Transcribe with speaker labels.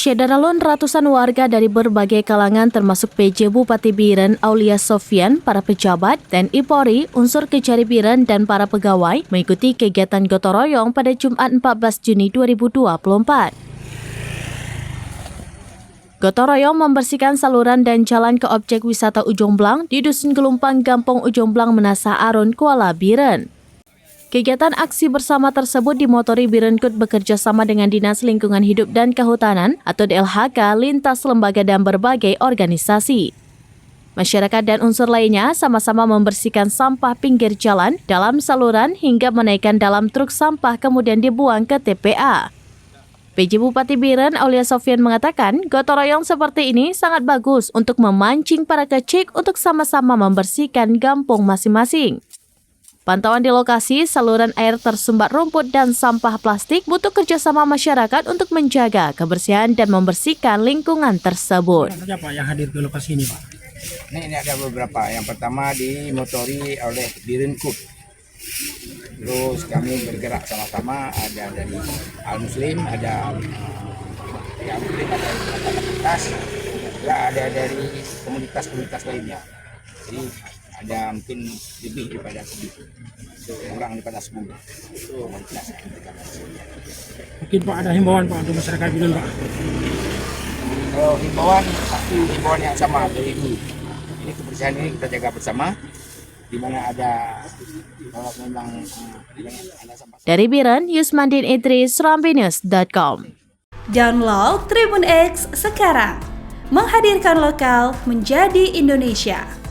Speaker 1: Syederalun ratusan warga dari berbagai kalangan termasuk PJ Bupati Biren Aulia Sofian, para pejabat, TNI Polri, unsur Kejari Biren dan para pegawai mengikuti kegiatan gotong royong pada Jumat 14 Juni 2024. Gotong royong membersihkan saluran dan jalan ke objek wisata Ujung Blang di Dusun Gelumpang, Gampong Ujung Blang, Menasah Arun, Kuala Biren. Kegiatan aksi bersama tersebut dimotori Birenkut bekerja sama dengan Dinas Lingkungan Hidup dan Kehutanan atau DLHK lintas lembaga dan berbagai organisasi. Masyarakat dan unsur lainnya sama-sama membersihkan sampah pinggir jalan, dalam saluran hingga menaikkan dalam truk sampah kemudian dibuang ke TPA. PJ Bupati Biren Aulia Sofian mengatakan gotong royong seperti ini sangat bagus untuk memancing para kecik untuk sama-sama membersihkan kampung masing-masing. Pantauan di lokasi, saluran air tersumbat rumput dan sampah plastik butuh kerjasama masyarakat untuk menjaga kebersihan dan membersihkan lingkungan tersebut.
Speaker 2: Apa saja Pak yang hadir ke lokasi ini Pak?
Speaker 3: Ini ada beberapa. Yang pertama dimotori oleh Birenkut. Terus kami bergerak sama-sama, ada dari Al-Muslim, ada komunitas, juga ada dari komunitas-komunitas lainnya. Jadi ada mungkin lebih daripada 10, kurang daripada 10. Itu komunitas.
Speaker 2: Mungkin Pak ada himbauan Pak untuk masyarakat Biren Pak?
Speaker 3: Himbauan satu himbauan yang sama dari dulu. Ini kebersihan ini kita jaga bersama. Di mana ada kalau memang ada sampah.
Speaker 1: Dari Biren, Yusmandin Idris, SerambiNews.com.
Speaker 4: Download Tribun X sekarang, menghadirkan lokal menjadi Indonesia.